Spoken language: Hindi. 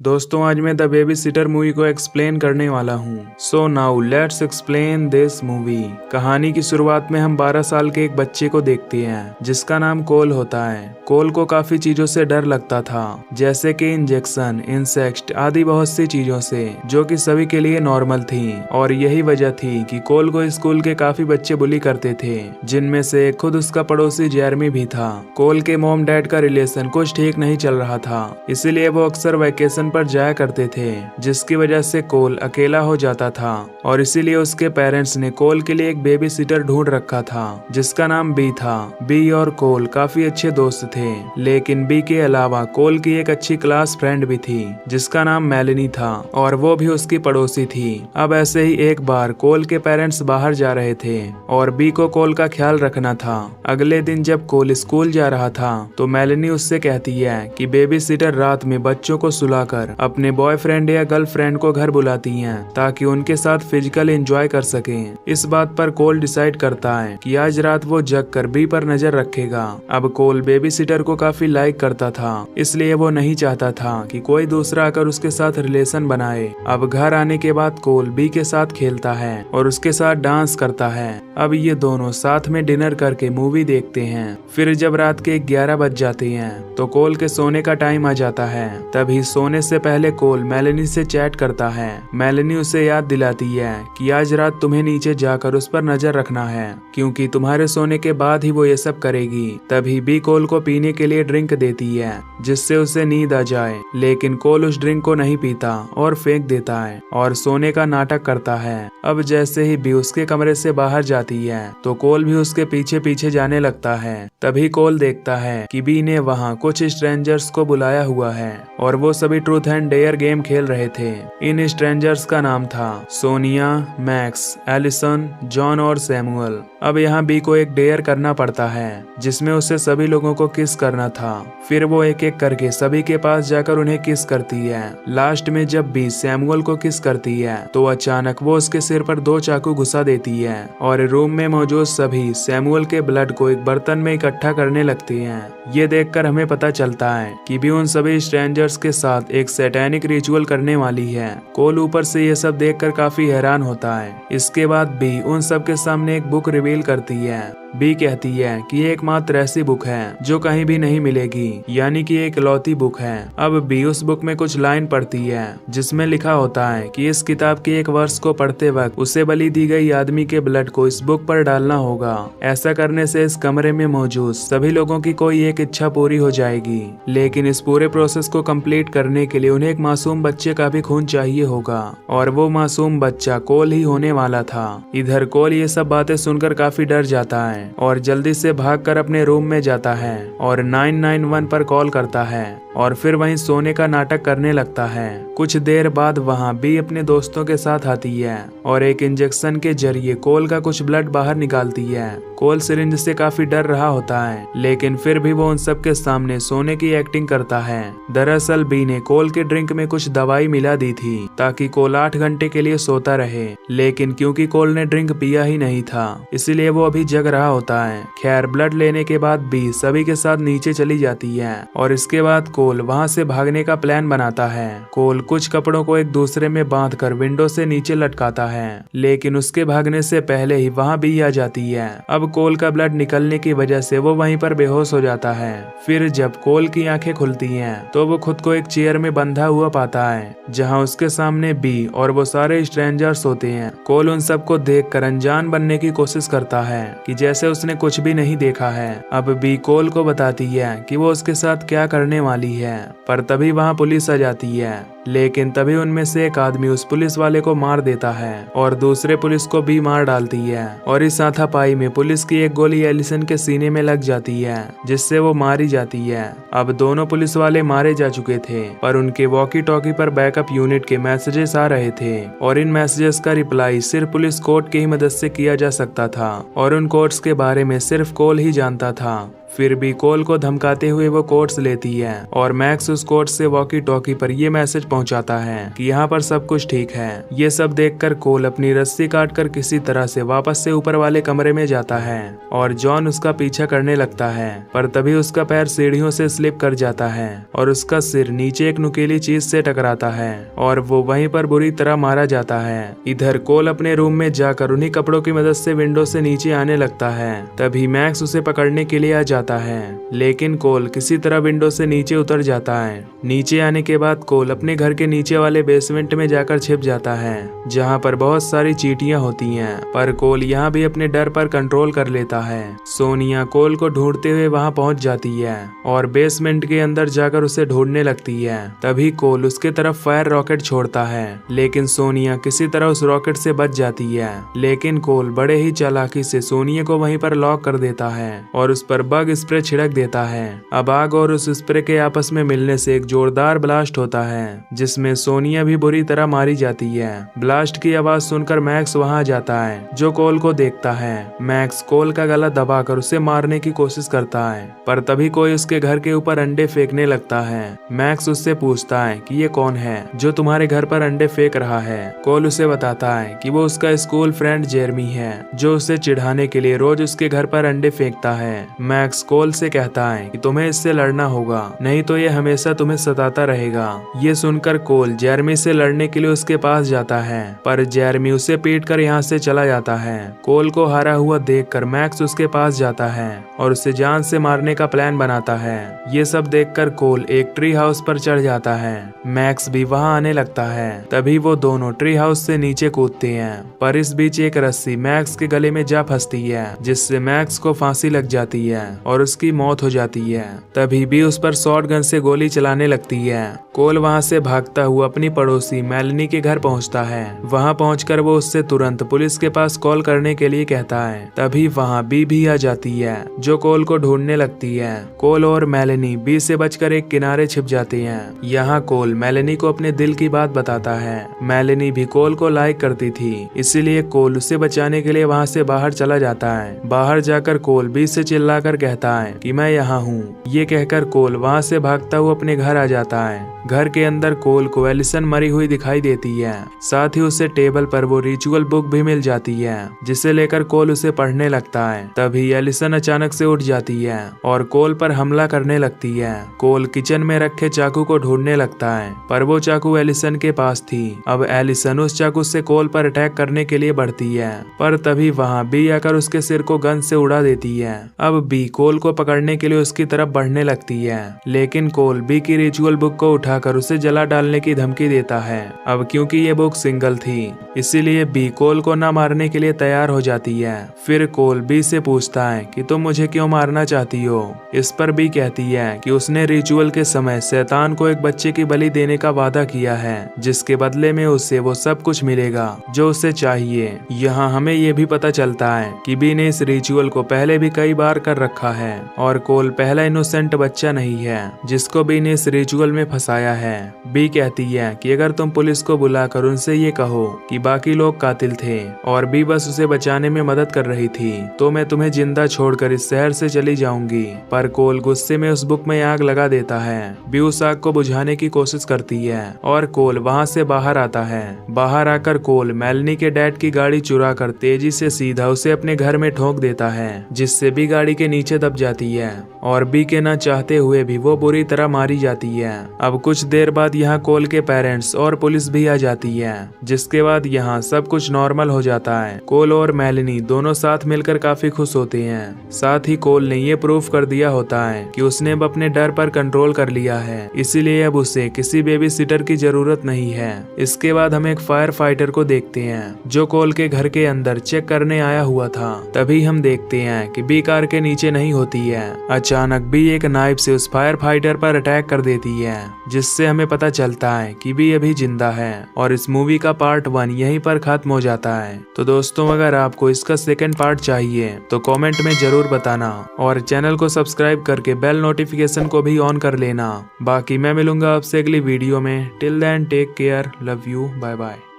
दोस्तों आज मैं द बेबी सिटर मूवी को एक्सप्लेन करने वाला हूँ। So now let's explain this movie. कहानी की शुरुआत में हम 12 साल के एक बच्चे को देखते हैं जिसका नाम कोल होता है। कोल को काफी चीजों से डर लगता था, जैसे कि इंजेक्शन, इंसेक्ट आदि बहुत सी चीजों से, जो कि सभी के लिए नॉर्मल थी। और यही वजह थी कि कोल को स्कूल के काफी बच्चे बुली करते थे, जिनमें से खुद उसका पड़ोसी जेरमी भी था। कोल के मॉम डैड का रिलेशन कुछ ठीक नहीं चल रहा था, इसीलिए वो अक्सर वेकेशन पर जाया करते थे, जिसकी वजह से कोल अकेला हो जाता था। और इसीलिए उसके पेरेंट्स ने कोल के लिए एक बेबी सिटर ढूंढ रखा था जिसका नाम बी था। बी और कोल काफी अच्छे दोस्त थे, लेकिन बी के अलावा कोल की एक अच्छी क्लास फ्रेंड भी थी जिसका नाम मेलेनी था, और वो भी उसकी पड़ोसी थी। अब ऐसे ही एक बार कोल के पेरेंट्स बाहर जा रहे थे और बी को कोल का ख्याल रखना था। अगले दिन जब कोल स्कूल जा रहा था तो मेलेनी उससे कहती है कि बेबी सिटर रात में बच्चों को सुलाकर अपने बॉयफ्रेंड या गर्लफ्रेंड को घर बुलाती हैं ताकि उनके साथ फिजिकल एंजॉय कर सकें। इस बात पर कोल डिसाइड करता है कि आज रात वो जग कर बी पर नजर रखेगा। अब कोल बेबी सिटर को काफी लाइक करता था, इसलिए वो नहीं चाहता था कि कोई दूसरा आकर उसके साथ रिलेशन बनाए। अब घर आने के बाद कोल बी के साथ खेलता है और उसके साथ डांस करता है। अब ये दोनों साथ में डिनर करके मूवी देखते हैं। फिर जब रात के 11 बज जाते हैं तो कोल के सोने का टाइम आ जाता है। तभी सोने से पहले कोल मेलेनी से चैट करता है। मेलेनी उसे याद दिलाती है कि आज रात तुम्हें नीचे जाकर उस पर नजर रखना है, क्योंकि तुम्हारे सोने के बाद ही वो ये सब करेगी। तभी बी कोल को पीने के लिए ड्रिंक देती है जिससे उसे नींद आ जाए, लेकिन कोल उस ड्रिंक को नहीं पीता और फेंक देता है और सोने का नाटक करता है। अब जैसे ही बी उसके कमरे से बाहर जाती है तो कोल भी उसके पीछे पीछे जाने लगता है। तभी कोल देखता है कि बी ने वहाँ कुछ स्ट्रेंजर्स को बुलाया हुआ है और वो सभी ट्रूथ एंड डेयर गेम खेल रहे थे। इन स्ट्रेंजर्स का नाम था सोनिया, मैक्स, एलिसन, जॉन और सैमुअल। अब यहाँ बी को एक डेयर करना पड़ता है जिसमें उसे सभी लोगों को किस करना था। फिर वो एक एक करके सभी के पास जाकर उन्हें किस करती है। लास्ट में जब बी सैमुअल को किस करती है तो अचानक वो उसके सिर पर 2 चाकू घुसा देती है और रूम में मौजूद सभी सैमुअल के ब्लड को एक बर्तन में इकट्ठा करने लगती हैं। ये देखकर हमें पता चलता है कि बी उन सभी स्ट्रेंजर्स के साथ एक सैटेनिक रिचुअल करने वाली है। कोल ऊपर से ये सब देखकर काफी हैरान होता है। इसके बाद बी उन सब के सामने एक बुक रिवील करती है। बी कहती है कि ये एकमात्र ऐसी बुक है जो कहीं भी नहीं मिलेगी, यानी कि एक इकलौती बुक है। अब बी उस बुक में कुछ लाइन पढ़ती है जिसमें लिखा होता है कि इस किताब के एक वर्ष को पढ़ते वक्त उसे बलि दी गई आदमी के ब्लड को इस बुक पर डालना होगा। ऐसा करने से इस कमरे में मौजूद सभी लोगों की कोई एक इच्छा पूरी हो जाएगी, लेकिन इस पूरे प्रोसेस को कंप्लीट करने के लिए उन्हें एक मासूम बच्चे का भी खून चाहिए होगा, और वो मासूम बच्चा कोल ही होने वाला था। इधर कोल ये सब बातें सुनकर काफी डर जाता है और जल्दी से भागकर अपने रूम में जाता है और 991 पर कॉल करता है और फिर वहीं सोने का नाटक करने लगता है। कुछ देर बाद वहां बी अपने दोस्तों के साथ आती है और एक इंजेक्शन के जरिए कोल का कुछ ब्लड बाहर निकालती है। कोल सिरिंज से काफी डर रहा होता है, लेकिन फिर भी वो उन सब के सामने सोने की एक्टिंग करता है। दरअसल बी ने कोल के ड्रिंक में कुछ दवाई मिला दी थी ताकि कोल 8 घंटे के लिए सोता रहे, लेकिन क्योंकि कोल ने ड्रिंक पिया ही नहीं था इसलिए वो अभी जग रहा होता है। खैर ब्लड लेने के बाद बी सभी के साथ नीचे चली जाती है और इसके बाद कोल वहां से भागने का प्लान बनाता है। कोल कुछ कपड़ों को एक दूसरे में बांधकर विंडो से नीचे लटकाता है, लेकिन उसके भागने से पहले ही वहां बी आ जाती है। अब कोल का ब्लड निकलने की वजह से वो वहीं पर बेहोश हो जाता है। फिर जब कोल की आंखें खुलती हैं तो वो खुद को एक चेयर में बंधा हुआ पाता है जहां उसके सामने बी और वो सारे स्ट्रेंजर्स होते हैं। कोल उन सबको देखकर अनजान बनने की कोशिश करता है कि जैसे उसने कुछ भी नहीं देखा है। अब बी कोल को बताती है कि वो उसके साथ क्या करने वाली है, पर तभी वहां पुलिस आ जाती है, लेकिन तभी उनमें से एक आदमी उस पुलिस वाले को मार देता है और दूसरे पुलिस को भी मार डालती है। और इस हाथापाई में पुलिस की एक गोली एलिसन के सीने में लग जाती है जिससे वो मारी जाती है। अब दोनों पुलिस वाले मारे जा चुके थे, पर उनके वॉकी टॉकी पर बैकअप यूनिट के मैसेजेस आ रहे थे और इन मैसेजेस का रिप्लाई सिर्फ पुलिस कोड की ही मदद से किया जा सकता था और उन कोड्स के बारे में सिर्फ कोल ही जानता था। फिर भी कोल को धमकाते हुए वो कोड्स लेती है और मैक्स उस कोड से वॉकी टॉकी पर ये मैसेज पहुंचाता है कि यहाँ पर सब कुछ ठीक है। ये सब देखकर कोल अपनी रस्सी काटकर किसी तरह से वापस से ऊपर वाले कमरे में जाता है और जॉन उसका पीछा करने लगता है, पर तभी उसका पैर सीढ़ियों से स्लिप कर जाता है और उसका सिर नीचे एक नुकीली चीज से टकराता है और वो वहीं पर बुरी तरह मारा जाता है। इधर कोल अपने रूम में जाकर उन्हीं कपड़ों की मदद से विंडो से नीचे आने लगता है। तभी मैक्स उसे पकड़ने के लिए आ जाता है, लेकिन कोल किसी तरह विंडो से नीचे उतर जाता है। नीचे आने के बाद कोल अपने घर के नीचे वाले बेसमेंट में जाकर छिप जाता है, जहाँ पर बहुत सारी चींटियां होती हैं, पर कोल यहाँ भी अपने डर पर कंट्रोल कर लेता है। सोनिया कोल को ढूंढते हुए वहाँ पहुँच जाती है और बेसमेंट के अंदर जाकर उसे ढूंढने लगती है। तभी कोल उसके तरफ फायर रॉकेट छोड़ता है, लेकिन सोनिया किसी तरह उस रॉकेट से बच जाती है। लेकिन कोल बड़े ही चालाकी से सोनिया को वहीं पर लॉक कर देता है और उस पर बग स्प्रे छिड़क देता है। अब आग और उस स्प्रे के आपस में मिलने से एक जोरदार ब्लास्ट होता है, जिसमें सोनिया भी बुरी तरह मारी जाती है। ब्लास्ट की आवाज सुनकर मैक्स वहां जाता है, जो कोल को देखता है। मैक्स कोल का गला दबाकर उसे मारने की कोशिश करता है, पर तभी कोई उसके घर के ऊपर अंडे फेंकने लगता है। मैक्स उससे पूछता है कि ये कौन है जो तुम्हारे घर पर अंडे फेंक रहा है। कोल उसे बताता है कि वो उसका स्कूल फ्रेंड जेरमी है, जो उसे चिढ़ाने के लिए रोज उसके घर पर अंडे फेंकता है। मैक्स कोल से कहता है कि तुम्हें इससे लड़ना होगा, नहीं तो ये हमेशा तुम्हें सताता रहेगा। ये सुनकर कोल जेरमी से लड़ने के लिए उसके पास जाता है, पर जेरमी उसे पीटकर यहाँ से चला जाता है। कोल को हारा हुआ देखकर मैक्स उसके पास जाता है और उसे जान से मारने का प्लान बनाता है। ये सब देखकर कोल एक ट्री हाउस पर चढ़ जाता है। मैक्स भी वहाँ आने लगता है। तभी वो दोनों ट्री हाउस से नीचे कूदते हैं, पर इस बीच एक रस्सी मैक्स के गले में जा फंसती है, जिससे मैक्स को फांसी लग जाती है और उसकी मौत हो जाती है। तभी भी उस पर शॉट गन से गोली चलाने लगती है। कोल वहाँ से भागता हुआ अपनी पड़ोसी मेलनी के घर पहुँचता है। वहाँ पहुंचकर वो उससे तुरंत पुलिस के पास कॉल करने के लिए कहता है। तभी वहाँ बी भी आ जाती है, जो कोल को ढूंढने लगती है। कोल और मेलनी बी से बचकर एक किनारे छिप जाते हैं। यहाँ कोल मेलनी को अपने दिल की बात बताता है। मेलनी भी कोल को लाइक करती थी, इसीलिए कोल उसे बचाने के लिए वहाँ से बाहर चला जाता है। बाहर जाकर कोल बी से चिल्लाकर कहता है कि मैं यहाँ हूँ। ये कहकर कोल वहाँ से भागता हुआ अपने घर आ जाता है। घर के अंदर कोल को एलिसन मरी हुई दिखाई देती है। साथ ही उसे टेबल पर वो रिचुअल बुक भी मिल जाती है, जिसे लेकर कोल उसे पढ़ने लगता है। तभी एलिसन अचानक से उठ जाती है और कोल पर हमला करने लगती है। कोल किचन में रखे चाकू को ढूंढने लगता है, पर वो चाकू एलिसन के पास थी। अब एलिसन उस चाकू से कोल पर अटैक करने के लिए बढ़ती है, पर तभी वहाँ बी आकर उसके सिर को गन से उड़ा देती है। अब बी कोल को पकड़ने के लिए उसकी तरफ बढ़ने लगती है, लेकिन कोल बी की रिचुअल बुक को उठाकर उसे जला डालने की धमकी देता है। अब क्योंकि ये बुक सिंगल थी, इसीलिए बी कोल को न मारने के लिए तैयार हो जाती है। फिर कोल बी से पूछता है कि तुम मुझे क्यों मारना चाहती हो। इस पर बी कहती है कि उसने रिचुअल के समय शैतान को एक बच्चे की बलि देने का वादा किया है, जिसके बदले में उसे वो सब कुछ मिलेगा जो उसे चाहिए। यहाँ हमें ये भी पता चलता है कि बी ने इस रिचुअल को पहले भी कई बार कर रखा है और कोल पहला इनोसेंट बच्चा नहीं है जिसको बी ने इस रिचुअल में फंसाया है। बी कहती है कि अगर तुम पुलिस को बुलाकर उनसे ये कहो कि बाकी लोग कातिल थे और बी बस उसे बचाने में मदद कर रही थी, तो मैं तुम्हें जिंदा छोड़कर इस शहर से चली जाऊंगी। पर कोल गुस्से में उस बुक में आग लगा देता है। बी उस आग को बुझाने की कोशिश करती है और कोल वहाँ से बाहर आता है। बाहर आकर कोल मेलनी के डैड की गाड़ी चुरा कर तेजी से सीधा उसे अपने घर में ठोक देता है, जिससे बी गाड़ी के नीचे दब जाती है और बी के न चाहते हुए भी वो बुरी तरह मारी जाती है। अब कुछ देर बाद यहाँ कोल के पेरेंट्स और पुलिस भी आ जाती है, जिसके बाद यहाँ सब कुछ नॉर्मल हो जाता है। कोल और मेलनी दोनों साथ मिलकर काफी खुश होते हैं। साथ ही कोल ने ये प्रूफ कर दिया होता है कि उसने अब अपने डर पर कंट्रोल कर लिया है, इसीलिए अब उसे किसी बेबी सिटर की जरूरत नहीं है। इसके बाद हम एक फायर फाइटर को देखते हैं, जो कोल के घर के अंदर चेक करने आया हुआ था। तभी हम देखते हैं कि बी कार के नीचे नहीं होती है। अचानक बी एक नाइफ से उस फायर फाइटर पर अटैक कर देती है, जिससे हमें पता चलता है कि बी अभी जिंदा है। और इस मूवी का पार्ट 1 यहीं पर खत्म हो जाता है। तो दोस्तों, अगर आपको इसका सेकंड पार्ट चाहिए तो कमेंट में जरूर बताना और चैनल को सब्सक्राइब करके बेल नोटिफिकेशन को भी ऑन कर लेना। बाकी मैं मिलूंगा आपसे अगली वीडियो में। Till then take care, love you, bye bye.